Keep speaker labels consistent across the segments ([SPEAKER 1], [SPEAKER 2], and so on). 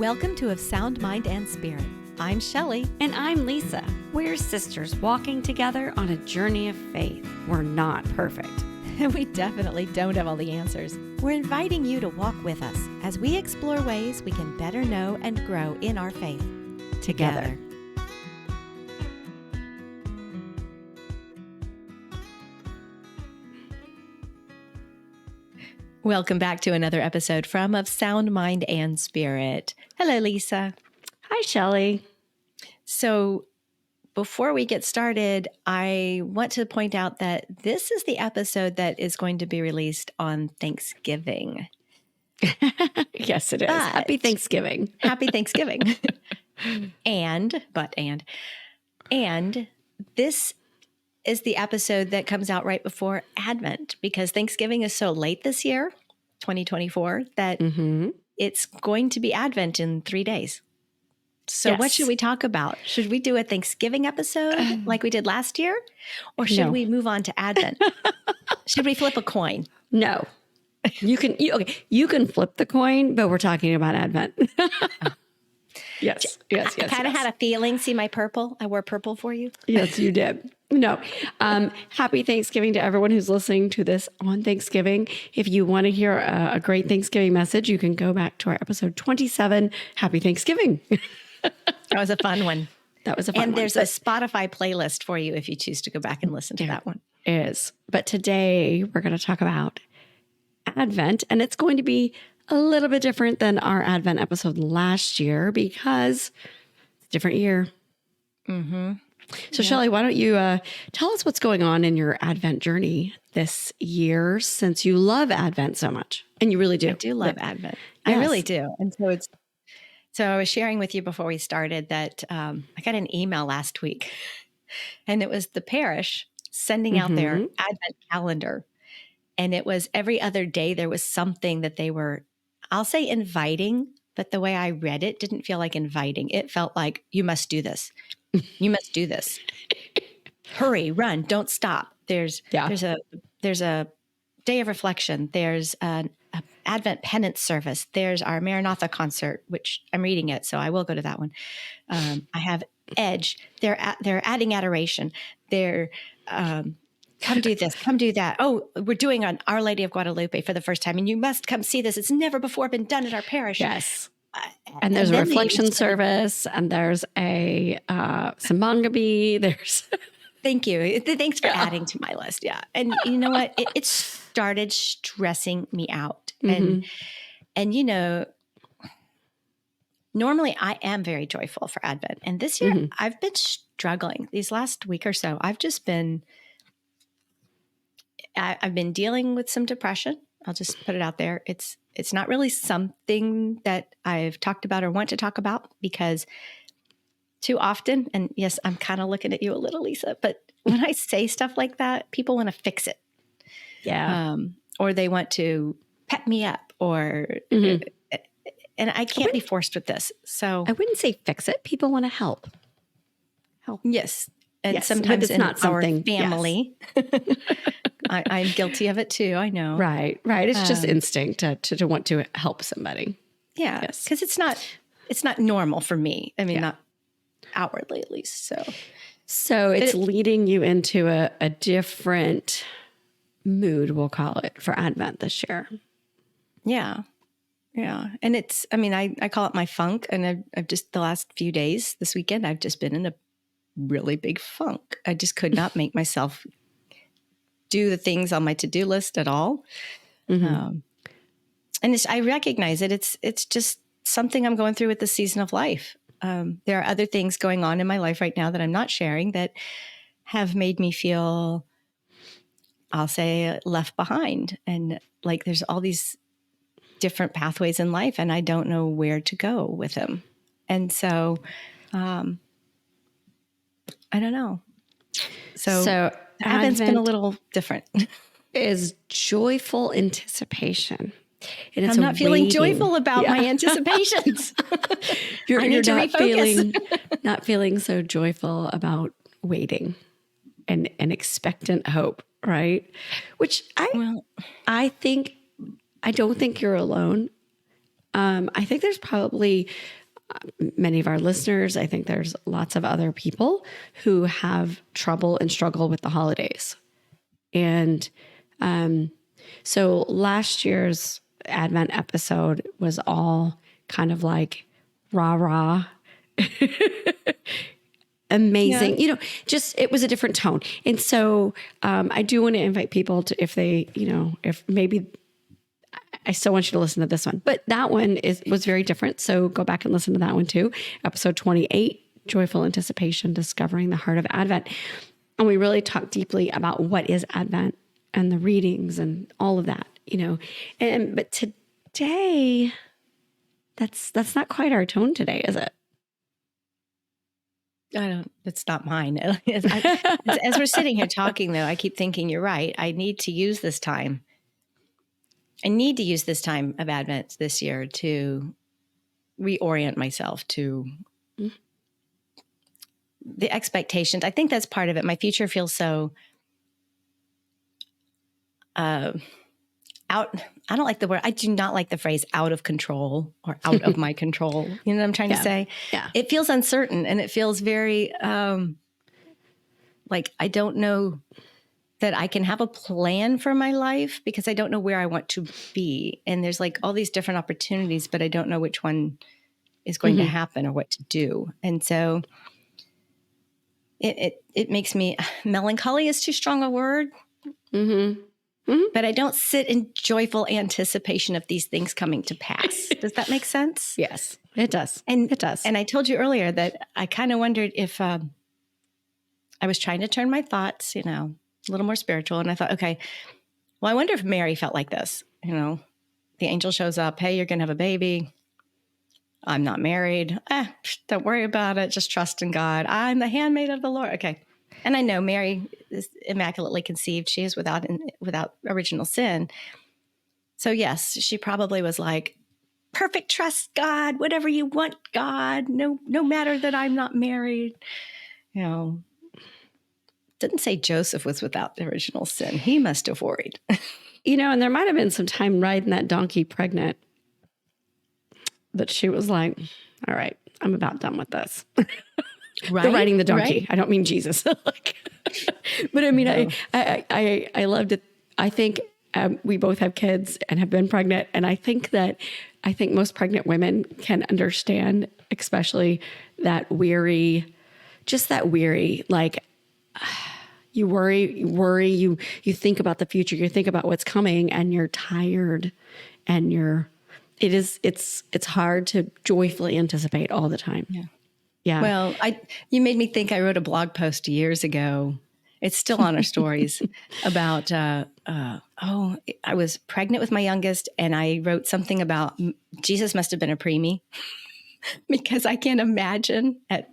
[SPEAKER 1] Welcome to Of Sound Mind and Spirit. I'm Shelly.
[SPEAKER 2] And I'm Lisa. We're sisters walking together on a journey of faith. We're not perfect.
[SPEAKER 1] And we definitely don't have all the answers. We're inviting you to walk with us as we explore ways we can better know and grow in our faith together. Welcome back to another episode from Of Sound Mind and Spirit. Hello, Lisa.
[SPEAKER 2] Hi, Shelly.
[SPEAKER 1] So before we get started, I want to point out that this is the episode that is going to be released on Thanksgiving.
[SPEAKER 2] Yes, it is. Happy Thanksgiving.
[SPEAKER 1] Happy Thanksgiving. And this is the episode that comes out right before Advent because Thanksgiving is so late this year, 2024, that it's going to be Advent in 3 days. So What should we talk about? Should we do a Thanksgiving episode like we did last year? Or should we move on to Advent? Should we flip a coin?
[SPEAKER 2] No. You can flip the coin, but we're talking about Advent. Yes.
[SPEAKER 1] I kind of had a feeling. See my purple? I wore purple for you.
[SPEAKER 2] Yes, you did. No. Happy Thanksgiving to everyone who's listening to this on Thanksgiving. If you want to hear a great Thanksgiving message, you can go back to our episode 27. Happy Thanksgiving.
[SPEAKER 1] That was a fun one.
[SPEAKER 2] That was a fun one.
[SPEAKER 1] And there's a Spotify playlist for you if you choose to go back and listen to that one.
[SPEAKER 2] It is. But today we're going to talk about Advent, and it's going to be a little bit different than our Advent episode last year because it's a different year.
[SPEAKER 1] Mm-hmm.
[SPEAKER 2] So, Shelly, why don't you tell us what's going on in your Advent journey this year since you love Advent so much? And you really do.
[SPEAKER 1] I do love Advent.
[SPEAKER 2] Yes.
[SPEAKER 1] I really do. And so I was sharing with you before we started that I got an email last week, and it was the parish sending out their Advent calendar. And it was every other day there was something that they were, I'll say inviting, but the way I read it didn't feel like inviting. It felt like, you must do this. You must do this. Hurry, run, don't stop. There's a day of reflection. There's an Advent penance service. There's our Maranatha concert, which I'm reading it, so I will go to that one. I have Edge. They're adding adoration. They're come do this, come do that. Oh, we're doing an Our Lady of Guadalupe for the first time, and you must come see this. It's never before been done at our parish.
[SPEAKER 2] Yes. And there's a reflection service, and there's a Simbangabee. There's
[SPEAKER 1] Thank you. Thanks for adding to my list. Yeah. And you know what? It started stressing me out. And you know, normally I am very joyful for Advent. And this year I've been struggling. These last week or so, I've been dealing with some depression. I'll just put it out there. It's not really something that I've talked about or want to talk about because too often, and yes, I'm kind of looking at you a little, Lisa, but when I say stuff like that, people want to fix it.
[SPEAKER 2] Yeah.
[SPEAKER 1] Or they want to pep me up or, and I can't be forced with this. So
[SPEAKER 2] I wouldn't say fix it. People want to help.
[SPEAKER 1] Yes. And sometimes
[SPEAKER 2] it's
[SPEAKER 1] in
[SPEAKER 2] not something,
[SPEAKER 1] our family, I'm guilty of it too. I know.
[SPEAKER 2] Right. It's just instinct to want to help somebody.
[SPEAKER 1] Yeah. Because it's not normal for me. I mean, not outwardly at least. So
[SPEAKER 2] it's leading you into a different mood, we'll call it, for Advent this year.
[SPEAKER 1] Yeah. Yeah. And I call it my funk. And I've just the last few days, this weekend, I've just been in a really big funk. I just could not make myself do the things on my to-do list at all. And I recognize it. It's just something I'm going through with the season of life. There are other things going on in my life right now that I'm not sharing that have made me feel, I'll say, left behind. And like there's all these different pathways in life and I don't know where to go with them. And so, I don't know. So Advent's been a little different.
[SPEAKER 2] Is joyful anticipation. And
[SPEAKER 1] I'm not feeling joyful about my anticipations.
[SPEAKER 2] You're not feeling so joyful about waiting and expectant hope, right? Which I don't think you're alone I think there's probably many of our listeners. I think there's lots of other people who have trouble and struggle with the holidays. And so last year's Advent episode was all kind of like rah rah. Amazing.
[SPEAKER 1] Yeah.
[SPEAKER 2] Just it was a different tone. And so I do want to invite people to, if they, if maybe I still want you to listen to this one, but that one was very different. So go back and listen to that one too. Episode 28, Joyful Anticipation, Discovering the Heart of Advent. And we really talked deeply about what is Advent and the readings and all of that, but today, that's not quite our tone today, is it?
[SPEAKER 1] It's not mine. As we're sitting here talking, though, I keep thinking you're right. I need to use this time. I need to use this time of Advent this year to reorient myself to the expectations. I think that's part of it. My future feels so out. I don't like the word. I do not like the phrase out of control or out of my control. You know what I'm trying to say?
[SPEAKER 2] Yeah.
[SPEAKER 1] It feels uncertain and it feels very like I don't know that I can have a plan for my life because I don't know where I want to be. And there's like all these different opportunities, but I don't know which one is going to happen or what to do. And so it makes me, melancholy is too strong a word. But I don't sit in joyful anticipation of these things coming to pass. Does that make sense?
[SPEAKER 2] Yes, it does.
[SPEAKER 1] And
[SPEAKER 2] it does.
[SPEAKER 1] And I told you earlier that I kind of wondered if I was trying to turn my thoughts, a little more spiritual. And I thought, okay, well, I wonder if Mary felt like this. The angel shows up. Hey, you're going to have a baby. I'm not married. Don't worry about it. Just trust in God. I'm the handmaid of the Lord. Okay. And I know Mary is immaculately conceived. She is without original sin. So yes, she probably was like, perfect trust God, whatever you want, God, no matter that I'm not married. Didn't say Joseph was without the original sin. He must have worried.
[SPEAKER 2] And there might have been some time riding that donkey pregnant that she was like, all right, I'm about done with this.
[SPEAKER 1] Right?
[SPEAKER 2] They're riding the donkey.
[SPEAKER 1] Right?
[SPEAKER 2] I don't mean Jesus. But I mean, no. I loved it. I think we both have kids and have been pregnant. And I think most pregnant women can understand, especially that weary, like you worry, you think about the future, you think about what's coming and you're tired and it's hard to joyfully anticipate all the time.
[SPEAKER 1] Yeah.
[SPEAKER 2] Yeah.
[SPEAKER 1] Well, you made me think I wrote a blog post years ago. It's still on our stories about, I was pregnant with my youngest and I wrote something about Jesus must have been a preemie because I can't imagine at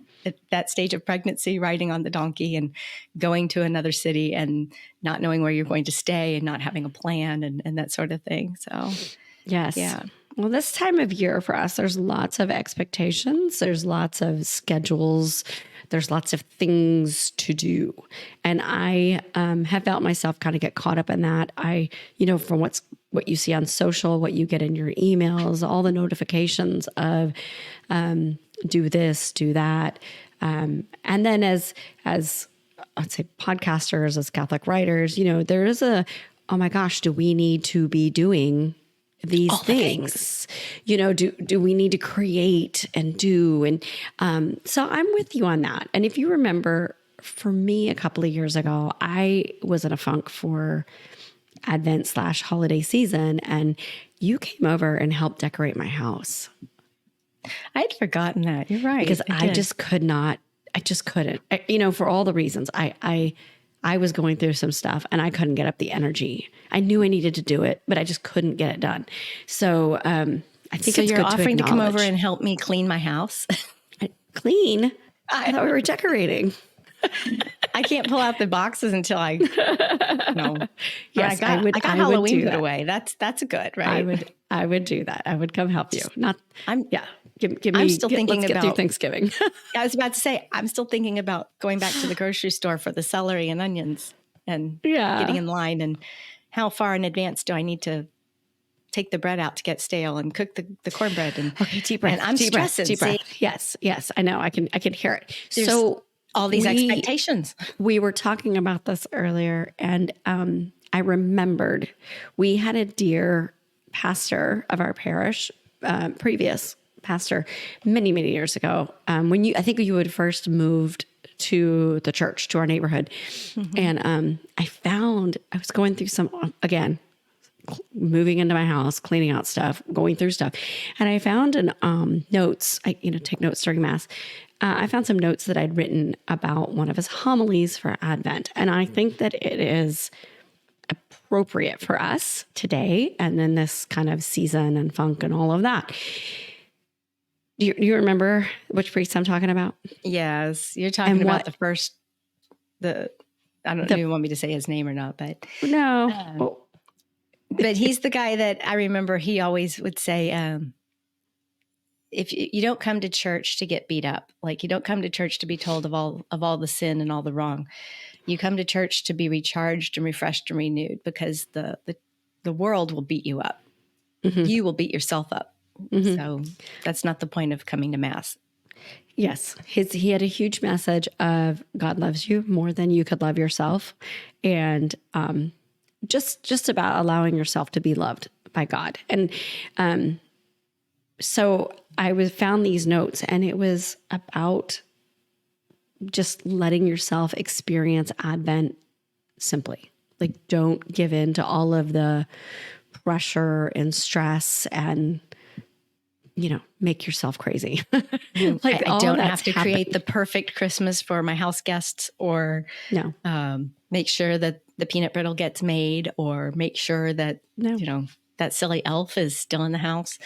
[SPEAKER 1] that stage of pregnancy riding on the donkey and going to another city and not knowing where you're going to stay and not having a plan and that sort of thing. So,
[SPEAKER 2] yes.
[SPEAKER 1] Yeah.
[SPEAKER 2] Well, this time of year for us, there's lots of expectations. There's lots of schedules. There's lots of things to do. And I have felt myself kind of get caught up in that. From what you see on social, what you get in your emails, all the notifications of do this, do that. And then as I'd say podcasters, as Catholic writers, there is oh my gosh, do we need to be doing these things? Do we need to create and do? And so I'm with you on that. And if you remember, for me, a couple of years ago, I was in a funk for Advent/holiday season, and you came over and helped decorate my house.
[SPEAKER 1] I had forgotten that. You're right.
[SPEAKER 2] Because I just could not. I just couldn't. For all the reasons. I was going through some stuff and I couldn't get up the energy. I knew I needed to do it, but I just couldn't get it done. So I think
[SPEAKER 1] so
[SPEAKER 2] it's
[SPEAKER 1] you're
[SPEAKER 2] good
[SPEAKER 1] offering to come over
[SPEAKER 2] acknowledge.
[SPEAKER 1] and help me clean my house.
[SPEAKER 2] Clean? I thought we were decorating.
[SPEAKER 1] I can't pull out the boxes until I no.
[SPEAKER 2] Yes,
[SPEAKER 1] I got
[SPEAKER 2] I
[SPEAKER 1] Halloween
[SPEAKER 2] would do
[SPEAKER 1] put
[SPEAKER 2] that.
[SPEAKER 1] away. That's good, right?
[SPEAKER 2] I would do that. I would come help you. Give me.
[SPEAKER 1] I'm still thinking
[SPEAKER 2] let's
[SPEAKER 1] about
[SPEAKER 2] get through Thanksgiving.
[SPEAKER 1] I was about to say I'm still thinking about going back to the grocery store for the celery and onions and getting in line and how far in advance do I need to take the bread out to get stale and cook the cornbread. And
[SPEAKER 2] okay, deep breath.
[SPEAKER 1] And I'm
[SPEAKER 2] deep
[SPEAKER 1] stressing.
[SPEAKER 2] Breath, deep
[SPEAKER 1] see?
[SPEAKER 2] breath. Yes, I know. I can hear it.
[SPEAKER 1] There's
[SPEAKER 2] so
[SPEAKER 1] all these expectations.
[SPEAKER 2] We were talking about this earlier, and I remembered we had a dear pastor of our parish, previous pastor, many, many years ago. I think you had first moved to the church, to our neighborhood. And I was going through again, moving into my house, cleaning out stuff, going through stuff. And I found notes, I take notes during Mass. I found some notes that I'd written about one of his homilies for Advent. And I think that it is appropriate for us today and in this kind of season and funk and all of that. Do you remember which priest I'm talking about?
[SPEAKER 1] Yes. You're talking about I don't know if you want me to say his name or not, but
[SPEAKER 2] no.
[SPEAKER 1] But he's the guy that I remember he always would say, if you don't come to church to get beat up, like you don't come to church to be told of all the sin and all the wrong. You come to church to be recharged and refreshed and renewed, because the world will beat you up. You will beat yourself up. So that's not the point of coming to Mass.
[SPEAKER 2] Yes. He had a huge message of God loves you more than you could love yourself. And just about allowing yourself to be loved by God. And so I found these notes, and it was about just letting yourself experience Advent simply. Like, don't give in to all of the pressure and stress and, make yourself crazy.
[SPEAKER 1] Like, I don't have to create the perfect Christmas for my house guests, or make sure that the peanut brittle gets made, or make sure that, that silly elf is still in the house.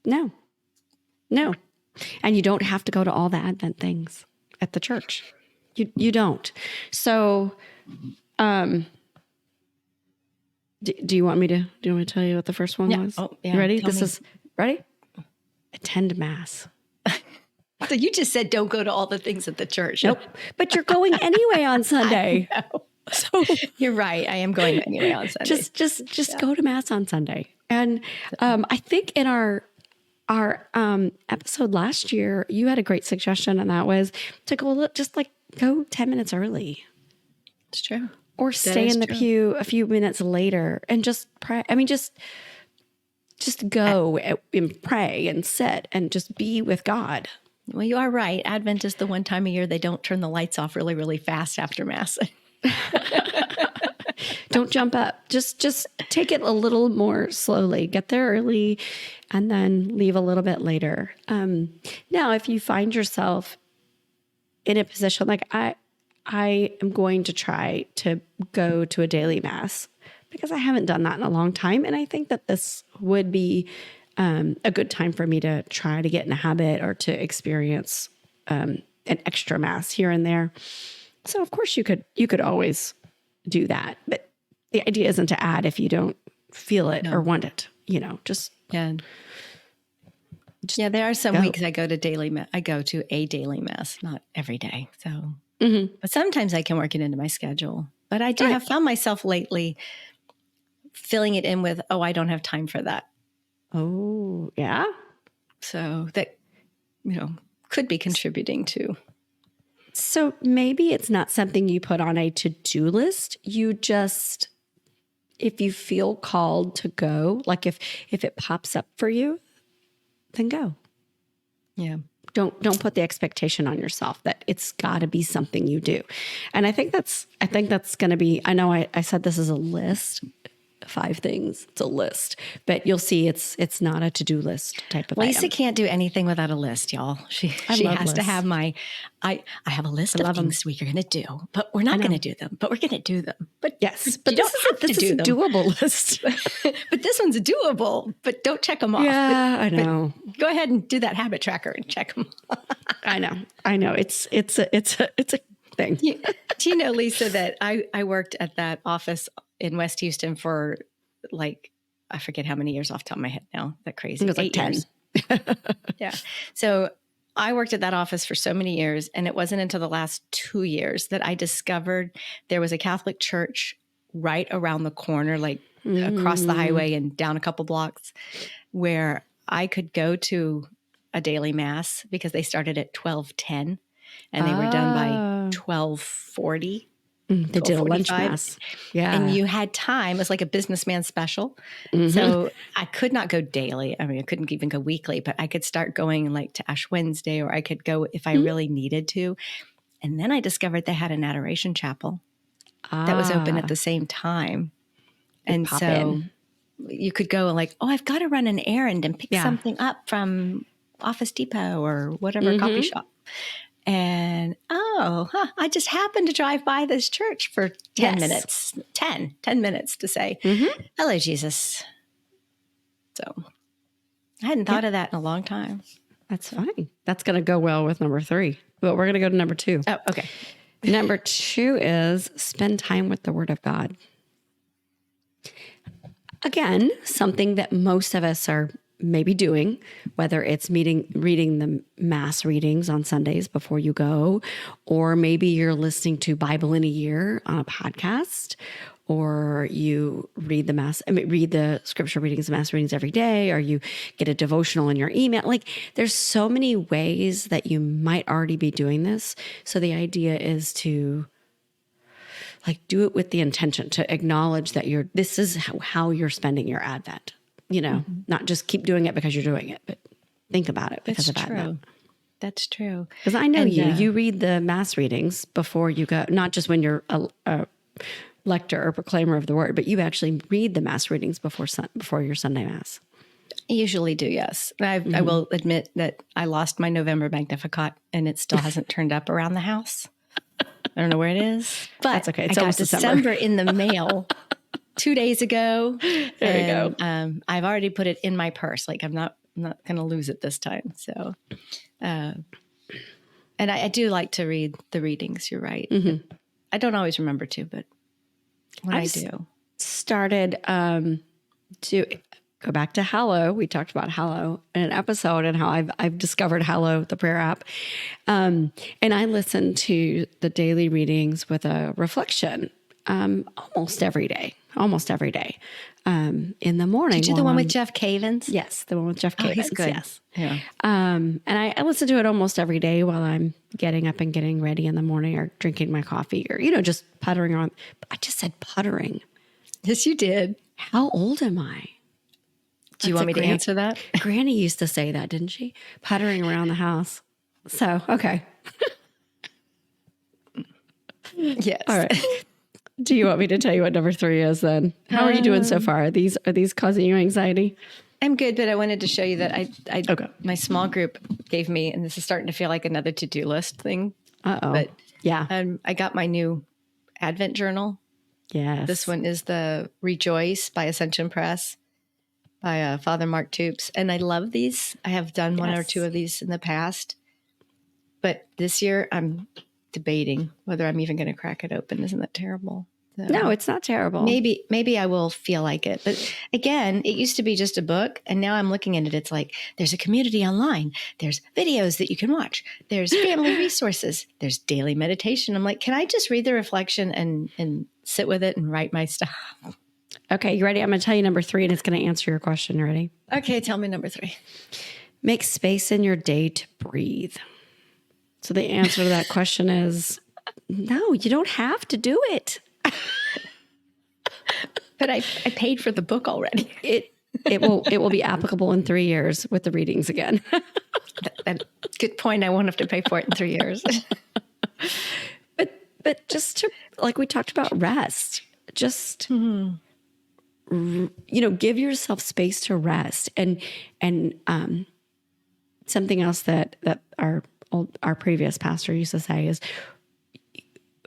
[SPEAKER 2] No. And you don't have to go to all the Advent things at the church. You don't. So, do you want me to tell you what the first one was?
[SPEAKER 1] Oh, yeah.
[SPEAKER 2] You ready? Ready? Attend Mass.
[SPEAKER 1] So you just said don't go to all the things at the church.
[SPEAKER 2] Nope. But you're going anyway on Sunday.
[SPEAKER 1] I know. So you're right. I am going anyway on Sunday.
[SPEAKER 2] Just go to Mass on Sunday. And I think in our episode last year, you had a great suggestion, and that was to go 10 minutes early.
[SPEAKER 1] It's true.
[SPEAKER 2] Or stay in the pew a few minutes later and just pray. I mean, just go and pray and sit and just be with God.
[SPEAKER 1] Well, you are right. Advent is the one time a year they don't turn the lights off really, really fast after Mass.
[SPEAKER 2] Don't jump up. Just take it a little more slowly. Get there early and then leave a little bit later. Now, if you find yourself in a position like I am going to try to go to a daily Mass, because I haven't done that in a long time. And I think that this would be a good time for me to try to get in a habit or to experience an extra Mass here and there. So of course you could always do that. But the idea isn't to add if you don't feel it or want it, just.
[SPEAKER 1] Yeah. There are some weeks I go to a daily Mass, not every day. So, but sometimes I can work it into my schedule. But I have found myself lately filling it in with, I don't have time for that.
[SPEAKER 2] Oh, yeah.
[SPEAKER 1] So that, could be contributing to.
[SPEAKER 2] So maybe it's not something you put on a to-do list. You just, if you feel called to go, like if it pops up for you, then go.
[SPEAKER 1] Yeah.
[SPEAKER 2] Don't put the expectation on yourself that it's got to be something you do. And I think that's going to be, I know I said this is a list, 5 things. It's a list, but you'll see it's not a to-do list type of
[SPEAKER 1] Lisa
[SPEAKER 2] item.
[SPEAKER 1] can't do anything without a list, y'all. She has lists. To have I have a list of things we're going to do, but we're not going to do them, but we're going to do them. But
[SPEAKER 2] yes, but this is a doable list.
[SPEAKER 1] But this one's doable, but don't check them off.
[SPEAKER 2] Yeah, I know.
[SPEAKER 1] Go ahead and do that habit tracker and check them.
[SPEAKER 2] I know. It's a thing.
[SPEAKER 1] Do you know, Lisa, that I worked at that office in West Houston for I forget how many years off the top of my head now. That crazy.
[SPEAKER 2] It was 8
[SPEAKER 1] years.
[SPEAKER 2] 10.
[SPEAKER 1] Yeah. So I worked at that office for so many years, and it wasn't until the last 2 years that I discovered there was a Catholic church right around the corner, like across the highway and down a couple blocks, where I could go to a daily mass because they started at 12:10 and they were done by 12:40.
[SPEAKER 2] They did a lunch mass. Yeah.
[SPEAKER 1] And you had time. It was like a businessman special. So I could not go daily. I mean, I couldn't even go weekly, but I could start going like to Ash Wednesday, or I could go if I really needed to. And then I discovered they had an adoration chapel that was open at the same time. And so you could go like, oh, I've got to run an errand and pick something up from Office Depot or whatever coffee shop. And, I just happened to drive by this church for 10 minutes, 10 minutes to say, hello, Jesus. So I hadn't thought of that in a long time.
[SPEAKER 2] That's fine. That's going to go well with number 3. But we're going to go to number 2.
[SPEAKER 1] Oh, okay.
[SPEAKER 2] Number 2 is spend time with the Word of God. Again, something that most of us are maybe doing, whether it's reading the mass readings on Sundays before you go, or maybe you're listening to Bible in a Year on a podcast, or you read the scripture readings, mass readings every day, or you get a devotional in your email. Like, there's so many ways that you might already be doing this. So the idea is to do it with the intention to acknowledge that this is how you're spending your Advent. Not just keep doing it because you're doing it, but think about it because of Advent.
[SPEAKER 1] That's true.
[SPEAKER 2] Because I know you read the mass readings before you go, not just when you're a lector or proclaimer of the word, but you actually read the mass readings before your Sunday mass.
[SPEAKER 1] I usually do, yes. I will admit that I lost my November Magnificat and it still hasn't turned up around the house. I don't know where it is, but
[SPEAKER 2] that's okay. It's
[SPEAKER 1] I got
[SPEAKER 2] almost
[SPEAKER 1] December in the mail 2 days ago.
[SPEAKER 2] There you go.
[SPEAKER 1] I've already put it in my purse. Like, I'm not going to lose it this time. So, and I do like to read the readings. You're right. I don't always remember to, but when I do.
[SPEAKER 2] Started to go back to Hallow. We talked about Hallow in an episode and how I've discovered Hallow, the prayer app. And I listen to the daily readings with a reflection almost every day. In the morning.
[SPEAKER 1] Did you do the one with Jeff Cavins?
[SPEAKER 2] Yes, the one with Jeff Cavins.
[SPEAKER 1] He's good.
[SPEAKER 2] Yes.
[SPEAKER 1] Yeah.
[SPEAKER 2] And I listen to it almost every day while I'm getting up and getting ready in the morning, or drinking my coffee, or, just puttering on. I just said puttering.
[SPEAKER 1] Yes, you did.
[SPEAKER 2] How old am I?
[SPEAKER 1] Do you want me to answer that?
[SPEAKER 2] Granny used to say that, didn't she? Puttering around the house. So, okay.
[SPEAKER 1] Yes.
[SPEAKER 2] All right. Do you want me to tell you what number 3 is then? How are you doing so far? Are these causing you anxiety?
[SPEAKER 1] I'm good, but I wanted to show you that my small group gave me, and this is starting to feel like another to-do list thing.
[SPEAKER 2] But yeah.
[SPEAKER 1] I got my new Advent journal.
[SPEAKER 2] Yes.
[SPEAKER 1] This one is the Rejoice by Ascension Press by Father Mark Toops. And I love these. I have done one or two of these in the past. But this year I'm debating whether I'm even going to crack it open. Isn't that terrible? So
[SPEAKER 2] no, it's not terrible.
[SPEAKER 1] Maybe I will feel like it. But again, it used to be just a book. And now I'm looking at it. It's like there's a community online. There's videos that you can watch. There's family resources. There's daily meditation. I'm like, can I just read the reflection and sit with it and write my stuff?
[SPEAKER 2] Okay, you ready? I'm going to tell you number 3, and it's going to answer your question. You ready?
[SPEAKER 1] Okay, tell me number 3.
[SPEAKER 2] Make space in your day to breathe. So the answer to that question is no, you don't have to do it.
[SPEAKER 1] But I paid for the book already.
[SPEAKER 2] It will be applicable in 3 years with the readings again.
[SPEAKER 1] Good point. I won't have to pay for it in 3 years.
[SPEAKER 2] But just to, like we talked about, rest. Just give yourself space to rest. And something else that our previous pastor used to say is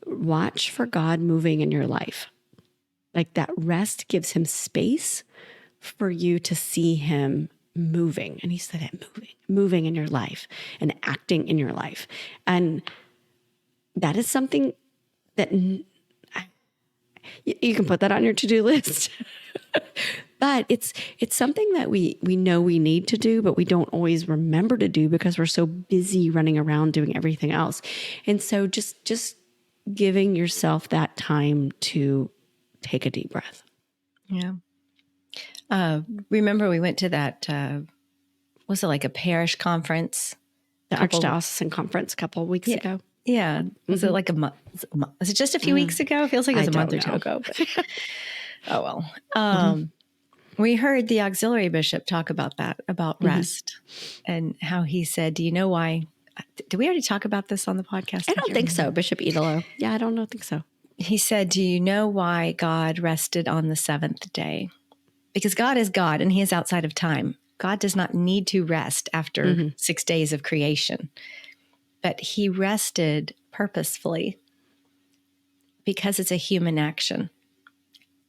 [SPEAKER 2] watch for God moving in your life. Like, that rest gives him space for you to see him moving. And he said it, moving in your life and acting in your life. And that is something that you can put that on your to-do list. But it's something that we know we need to do, but we don't always remember to do because we're so busy running around doing everything else. And so just giving yourself that time to take a deep breath.
[SPEAKER 1] Yeah. Remember we went to that, was it like a parish conference?
[SPEAKER 2] The Archdiocesan Conference a couple of weeks
[SPEAKER 1] Yeah.
[SPEAKER 2] ago.
[SPEAKER 1] Yeah. Was it like a month? Was it just a few weeks ago? It feels like it was a month or two ago. But, oh, well. We heard the auxiliary bishop talk about that, about rest, and how he said, do you know why? Did we already talk about this on the podcast?
[SPEAKER 2] I don't think so, Bishop Idolo. Yeah, I don't think so.
[SPEAKER 1] He said, do you know why God rested on the seventh day? Because God is God and he is outside of time. God does not need to rest after 6 days of creation, but he rested purposefully because it's a human action.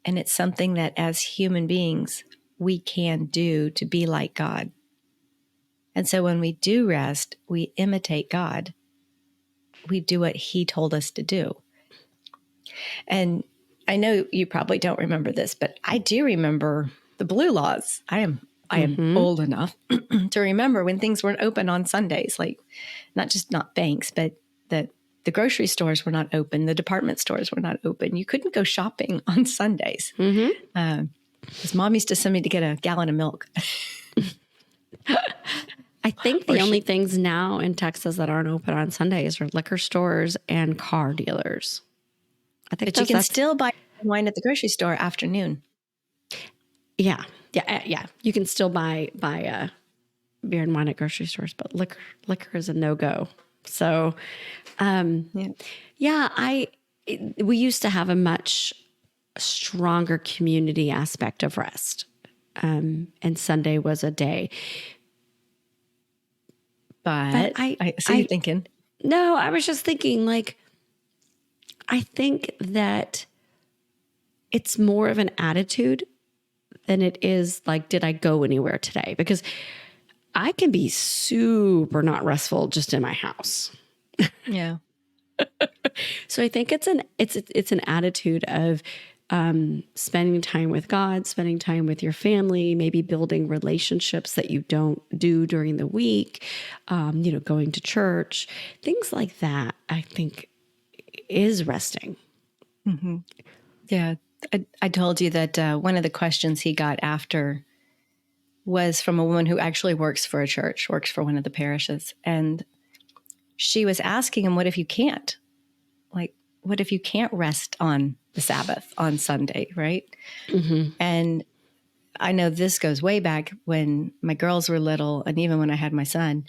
[SPEAKER 1] And it's something that as human beings, we can do to be like God. And so when we do rest, we imitate God. We do what he told us to do. And I know you probably don't remember this, but I do remember the blue laws. I am old enough to remember when things weren't open on Sundays, like not banks, but the grocery stores were not open. The department stores were not open. You couldn't go shopping on Sundays. Because Mom used to send me to get a gallon of milk.
[SPEAKER 2] I think the only things now in Texas that aren't open on Sundays are liquor stores and car dealers. I think
[SPEAKER 1] but you can still buy wine at the grocery store afternoon.
[SPEAKER 2] Yeah. You can still buy beer and wine at grocery stores, but liquor is a no-go. So, we used to have a much stronger community aspect of rest. And Sunday was a day.
[SPEAKER 1] But I see you thinking.
[SPEAKER 2] No, I was just thinking, like, I think that it's more of an attitude than it is like, did I go anywhere today? Because I can be super not restful just in my house.
[SPEAKER 1] Yeah.
[SPEAKER 2] So I think it's an attitude of spending time with God, spending time with your family, maybe building relationships that you don't do during the week, going to church, things like that, I think is resting.
[SPEAKER 1] Mm-hmm. Yeah. I told you that one of the questions he got after was from a woman who actually works for a church, works for one of the parishes. And she was asking him, what if you can't? Like, what if you can't rest on the Sabbath on Sunday, right? And I know this goes way back when my girls were little, and even when I had my son,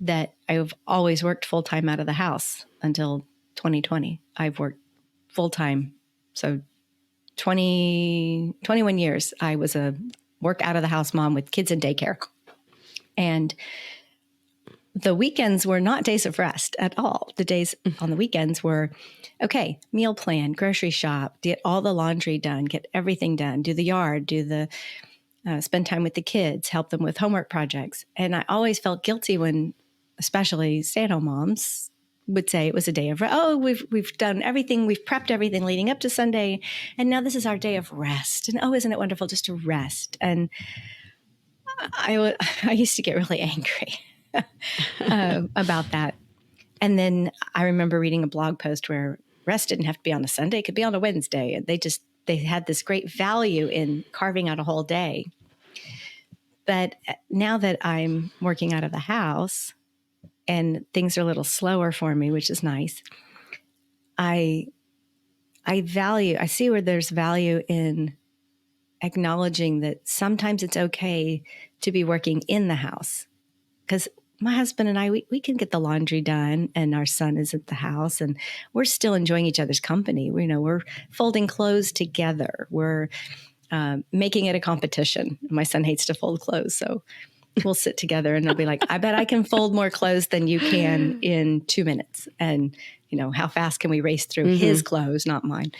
[SPEAKER 1] that I've always worked full-time out of the house until 2020. I've worked full-time. So 21 years, I was a work out of the house mom with kids in daycare. And the weekends were not days of rest at all. The days on the weekends were, okay, meal plan, grocery shop, get all the laundry done, get everything done, do the yard, spend time with the kids, help them with homework projects. And I always felt guilty when, especially stay-at-home moms, would say it was a day of, we've done everything, we've prepped everything leading up to Sunday, and now this is our day of rest. And isn't it wonderful just to rest? And I used to get really angry about that. And then I remember reading a blog post where rest didn't have to be on a Sunday, it could be on a Wednesday. And they had this great value in carving out a whole day. But now that I'm working out of the house and things are a little slower for me, which is nice, I see where there's value in acknowledging that sometimes it's okay to be working in the house. Because my husband and I, we can get the laundry done and our son is at the house and we're still enjoying each other's company. We're folding clothes together. We're making it a competition. My son hates to fold clothes, so we'll sit together and they'll be like, I bet I can fold more clothes than you can in 2 minutes. And, how fast can we race through his clothes, not mine?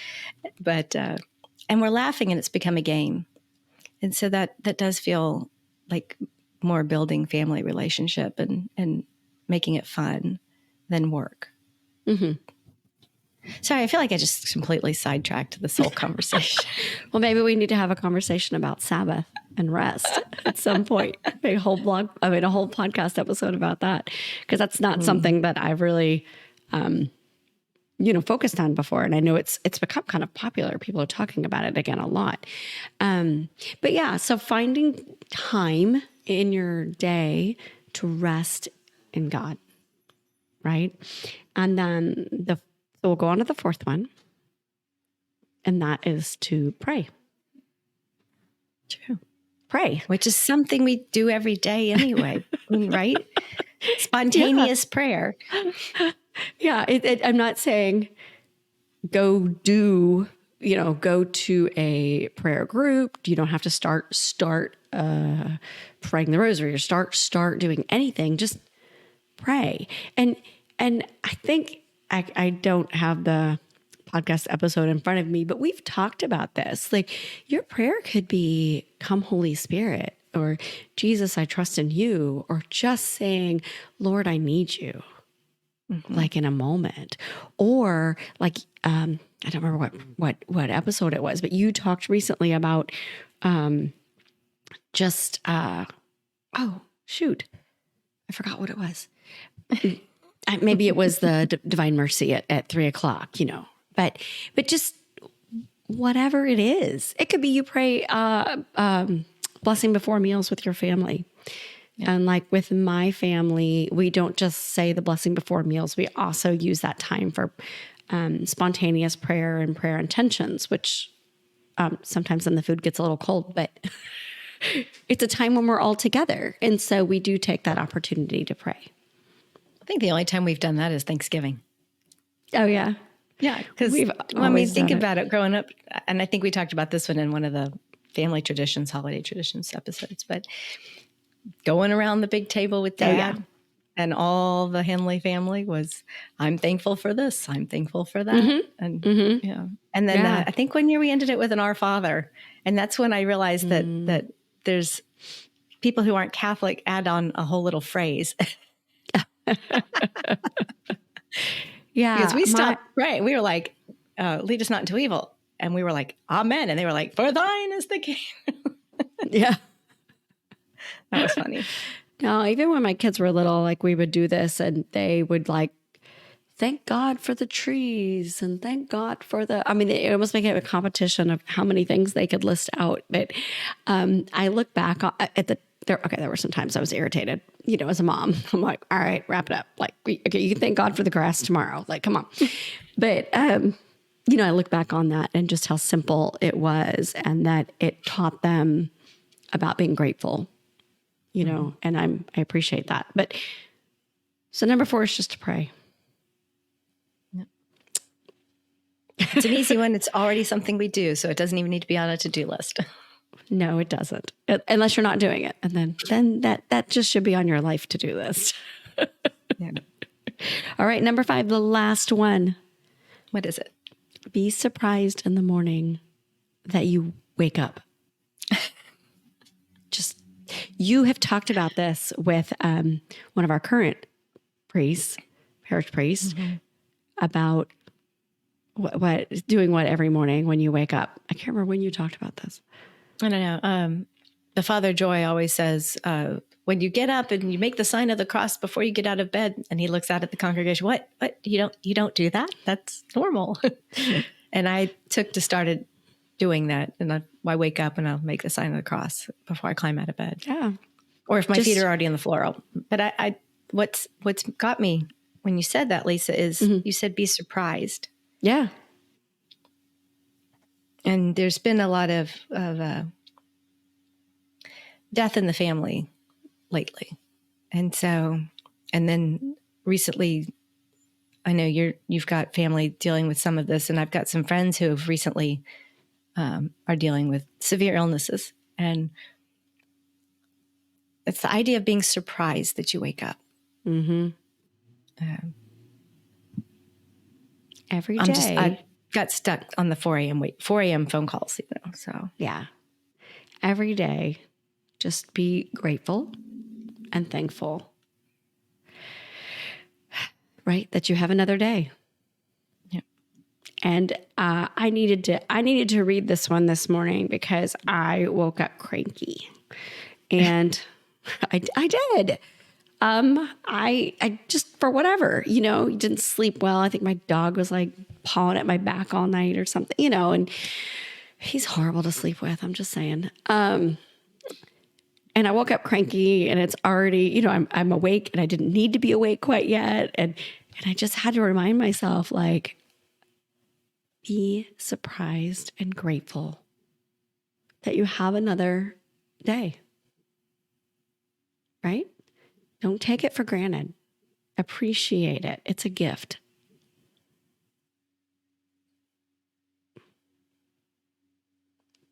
[SPEAKER 1] But, and we're laughing and it's become a game. And so that does feel like more building family relationship and making it fun than work. Sorry, I feel like I just completely sidetracked this whole conversation.
[SPEAKER 2] Well, maybe we need to have a conversation about Sabbath and rest at some point. A whole podcast episode about that, because that's not something that I've really focused on before. And I know it's become kind of popular. People are talking about it again a lot. But yeah, so finding time in your day to rest in God, right? And then so we'll go on to the fourth one, and that is to pray.
[SPEAKER 1] True.
[SPEAKER 2] Pray.
[SPEAKER 1] Which is something we do every day anyway, right? Spontaneous prayer.
[SPEAKER 2] Yeah. I'm not saying go to a prayer group. You don't have to start praying the rosary or start doing anything. Just pray. And I think I don't have the podcast episode in front of me, but we've talked about this. Like, your prayer could be, "Come, Holy Spirit," or "Jesus, I trust in you," or just saying, "Lord, I need you." Like in a moment. Or like, I don't remember what episode it was, but you talked recently about oh shoot, I forgot what it was. Maybe it was the Divine Mercy at 3:00, but just whatever it is. It could be you pray blessing before meals with your family. Yeah. And like with my family, we don't just say the blessing before meals. We also use that time for spontaneous prayer and prayer intentions, which sometimes then the food gets a little cold, but it's a time when we're all together. And so we do take that opportunity to pray.
[SPEAKER 1] I think the only time we've done that is Thanksgiving.
[SPEAKER 2] Oh, yeah.
[SPEAKER 1] Yeah, because when we think about it growing up, and I think we talked about this one in one of the family traditions, holiday traditions episodes, but going around the big table with Dad and all the Henley family was, "I'm thankful for this, I'm thankful for that." And and then I think one year we ended it with an Our Father. And that's when I realized that there's people who aren't Catholic add on a whole little phrase.
[SPEAKER 2] Yeah.
[SPEAKER 1] Because we stopped praying. We were like, "Lead us not into evil." And we were like, "Amen." And they were like, "For thine is the kingdom."
[SPEAKER 2] Yeah.
[SPEAKER 1] That was funny.
[SPEAKER 2] No, even when my kids were little, like we would do this and they would like, "Thank God for the trees," and "Thank God for the," I mean, they almost make it a competition of how many things they could list out. But I look back at there were some times I was irritated, as a mom. I'm like, "All right, wrap it up. Like, okay, you can thank God for the grass tomorrow. Like, come on." But, I look back on that and just how simple it was, and that it taught them about being grateful, and I appreciate that. But so number 4 is just to pray.
[SPEAKER 1] It's an easy one. It's already something we do, so it doesn't even need to be on a to-do list.
[SPEAKER 2] No, it doesn't. Unless you're not doing it. And then that just should be on your life to-do list.
[SPEAKER 1] Yeah.
[SPEAKER 2] All right, number 5, the last one.
[SPEAKER 1] What is it?
[SPEAKER 2] Be surprised in the morning that you wake up. You have talked about this with one of our current priests, parish priests, about doing what every morning when you wake up. I can't remember when you talked about this.
[SPEAKER 1] I don't know. The Father Joy always says, when you get up and you make the sign of the cross before you get out of bed, and he looks out at the congregation, what? You don't do that? That's normal. And I started doing that. And I wake up and I'll make the sign of the cross before I climb out of bed.
[SPEAKER 2] Yeah.
[SPEAKER 1] Or if my feet are already on the floor. But what's got me when you said that, Lisa, is you said be surprised.
[SPEAKER 2] Yeah.
[SPEAKER 1] And there's been a lot of death in the family lately. And then recently, I know you've got family dealing with some of this, and I've got some friends who have recently are dealing with severe illnesses. And it's the idea of being surprised that you wake up.
[SPEAKER 2] Every day.
[SPEAKER 1] I got stuck on the 4 a.m. phone calls, so.
[SPEAKER 2] Yeah. Every day, just be grateful and thankful, right? That you have another day.
[SPEAKER 1] Yeah.
[SPEAKER 2] And I needed to read this one this morning because I woke up cranky, and I did. I just, for whatever, didn't sleep well. I think my dog was like pawing at my back all night or something, and he's horrible to sleep with. I'm just saying. And I woke up cranky and it's already, I'm awake and I didn't need to be awake quite yet. And I just had to remind myself, like, be surprised and grateful that you have another day, right? Don't take it for granted. Appreciate it. It's a gift.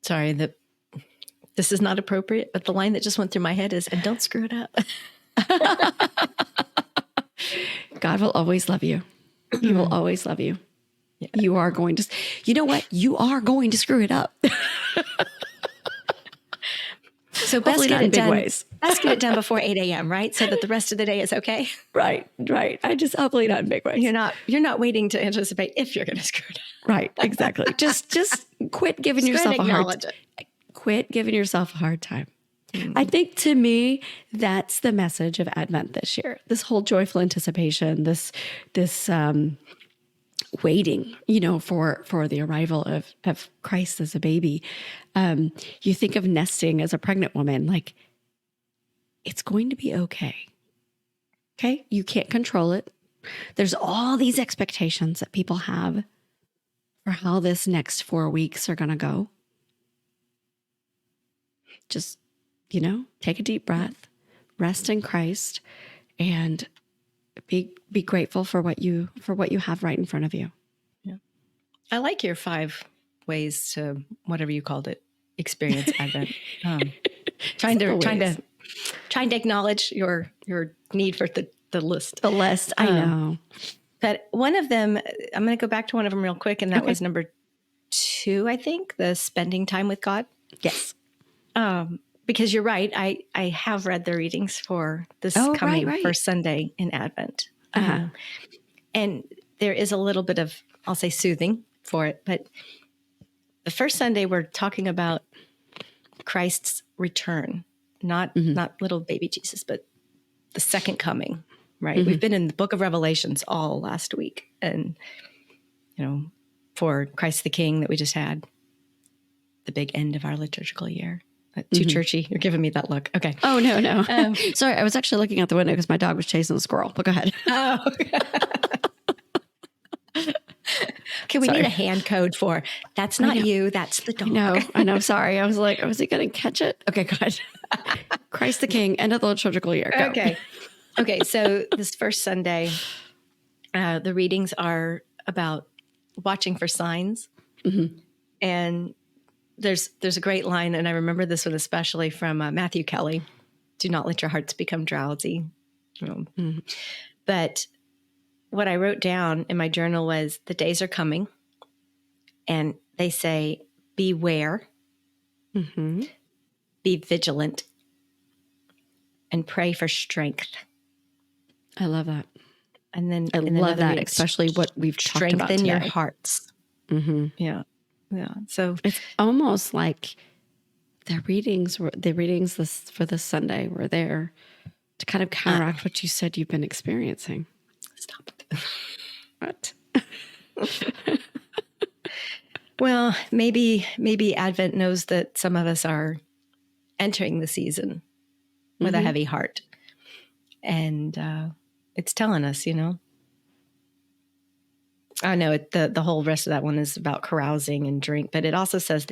[SPEAKER 1] Sorry, this is not appropriate, but the line that just went through my head is, and don't screw it up.
[SPEAKER 2] God will always love you. He will always love you. Yeah. You are going to, you know what? You are going to screw it up.
[SPEAKER 1] So best get it done. Best get it done before 8 a.m., right? So that the rest of the day is okay.
[SPEAKER 2] Right. I just hopefully not in big ways.
[SPEAKER 1] You're not waiting to anticipate if you're going to screw it up.
[SPEAKER 2] Right. Exactly. just quit giving yourself a hard time. Quit giving yourself a hard time. I think, to me, that's the message of Advent this year. This whole joyful anticipation, this waiting, for the arrival of Christ as a baby. You think of nesting as a pregnant woman, like, it's going to be okay. Okay? You can't control it. There's all these expectations that people have for how this next 4 weeks are going to go. Just, take a deep breath, rest in Christ, and be grateful for what you have right in front of you.
[SPEAKER 1] Yeah. I like your 5 ways to, whatever you called it, experience Advent. Trying to acknowledge your need for the list.
[SPEAKER 2] The list, I know.
[SPEAKER 1] But one of them, I'm going to go back to one of them real quick, and that was number 2, I think, the spending time with God.
[SPEAKER 2] Yes.
[SPEAKER 1] Because you're right, I have read the readings for this coming first Sunday in Advent. And there is a little bit of, I'll say, soothing for it. But the first Sunday, we're talking about Christ's return, not little baby Jesus, but the second coming, right? We've been in the book of Revelations all last week. And, for Christ the King that we just had, the big end of our liturgical year. Too churchy. You're giving me that look. Okay.
[SPEAKER 2] Oh, no. Sorry, I was actually looking out the window because my dog was chasing a squirrel. But go ahead.
[SPEAKER 1] Oh. Okay, we need a hand code for, that's not you, that's the dog.
[SPEAKER 2] I know. Sorry. I was like, was he going to catch it? Okay, good. Christ the King, end of the liturgical year. Go.
[SPEAKER 1] Okay, so this first Sunday, the readings are about watching for signs. And there's a great line, and I remember this one especially from Matthew Kelly. Do not let your hearts become drowsy. But what I wrote down in my journal was, the days are coming, and they say, beware, be vigilant, and pray for strength.
[SPEAKER 2] I love that.
[SPEAKER 1] And then
[SPEAKER 2] I love that, especially what we've talked about today.
[SPEAKER 1] Strengthen your hearts. Yeah. So
[SPEAKER 2] it's almost like the readings for this Sunday were there to kind of counteract what you said you've been experiencing.
[SPEAKER 1] Stop
[SPEAKER 2] What?
[SPEAKER 1] it. Well, maybe Advent knows that some of us are entering the season with a heavy heart. And it's telling us, I know the whole rest of that one is about carousing and drink, but it also says,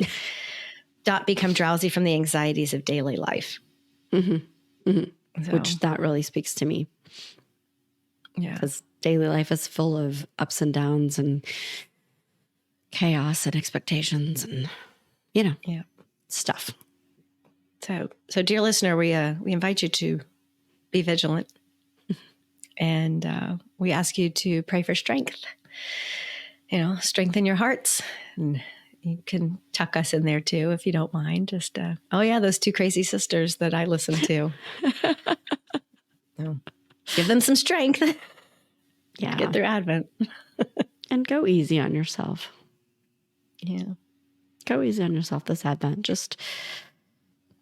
[SPEAKER 1] don't become drowsy from the anxieties of daily life. So,
[SPEAKER 2] which that really speaks to me. Yeah. Because daily life is full of ups and downs and chaos and expectations and, stuff.
[SPEAKER 1] So dear listener, we invite you to be vigilant, and we ask you to pray for strength. Strengthen your hearts. And you can tuck us in there too, if you don't mind. Just, those 2 crazy sisters that I listen to. Give them some strength.
[SPEAKER 2] Yeah.
[SPEAKER 1] Get through Advent.
[SPEAKER 2] And go easy on yourself.
[SPEAKER 1] Yeah.
[SPEAKER 2] Go easy on yourself this Advent. Just,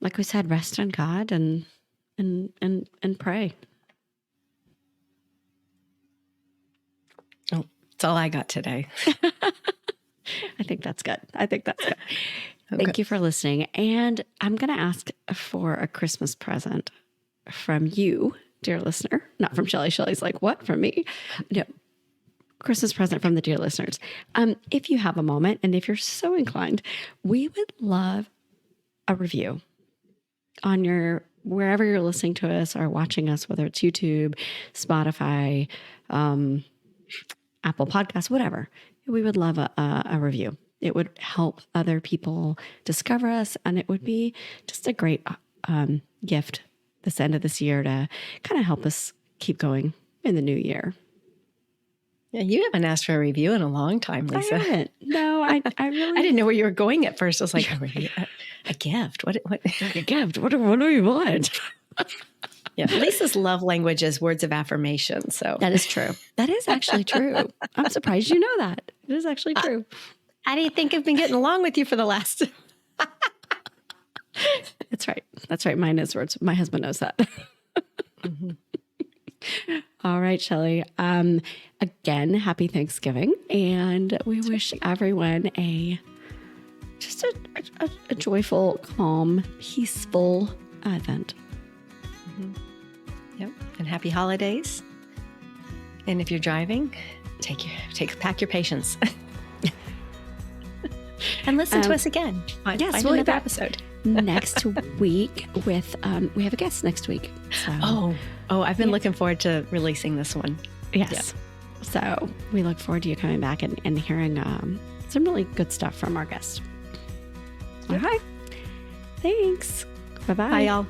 [SPEAKER 2] like we said, rest in God and pray.
[SPEAKER 1] That's all I got today.
[SPEAKER 2] I think that's good. Okay. Thank you for listening. And I'm going to ask for a Christmas present from you, dear listener, not from Shelly. Shelly's like, what? From me? No. Christmas present from the dear listeners. If you have a moment and if you're so inclined, we would love a review on wherever you're listening to us or watching us, whether it's YouTube, Spotify, Apple Podcasts, whatever. We would love a review. It would help other people discover us, and it would be just a great gift this end of this year to kind of help us keep going in the new year.
[SPEAKER 1] Yeah, you haven't asked for a review in a long time, Lisa.
[SPEAKER 2] I haven't. No, I really...
[SPEAKER 1] I didn't know where you were going at first. I was like, a gift? What?
[SPEAKER 2] A gift? What do you want?
[SPEAKER 1] Yeah, Lisa's love language is words of affirmation. So
[SPEAKER 2] that is true. That is actually true. I'm surprised you know that. It is actually true.
[SPEAKER 1] How do you think I've been getting along with you for the last...
[SPEAKER 2] That's right. That's right. Mine is words. My husband knows that. Mm-hmm. All right, Shelly. Again, happy Thanksgiving. And we wish everyone a joyful, calm, peaceful Advent.
[SPEAKER 1] Mm-hmm. Yep. And happy holidays. And if you're driving, pack your patience. And listen to us again. Find another episode.
[SPEAKER 2] Next week with, we have a guest next week. So.
[SPEAKER 1] Oh, I've been looking forward to releasing this one.
[SPEAKER 2] Yes. Yeah. So we look forward to you coming back and hearing some really good stuff from our guest. All right. Thanks. Bye-bye.
[SPEAKER 1] Bye, y'all.